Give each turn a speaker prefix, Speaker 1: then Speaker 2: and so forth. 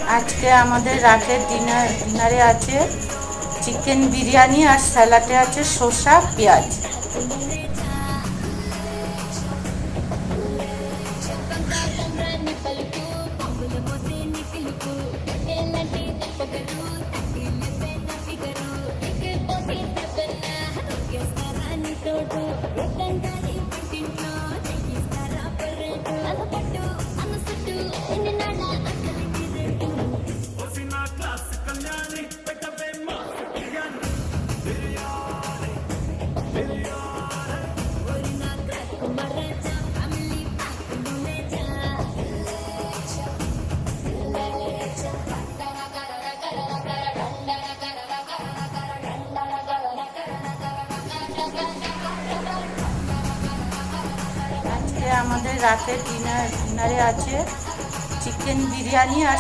Speaker 1: আজকে আমাদের রাতের ডিনারে আছে চিকেন বিরিয়ানি আর স্যালাডে আছে শসা পেঁয়াজ। আজকে আমাদের রাতের ডিনারে আছে চিকেন বিরিয়ানি আর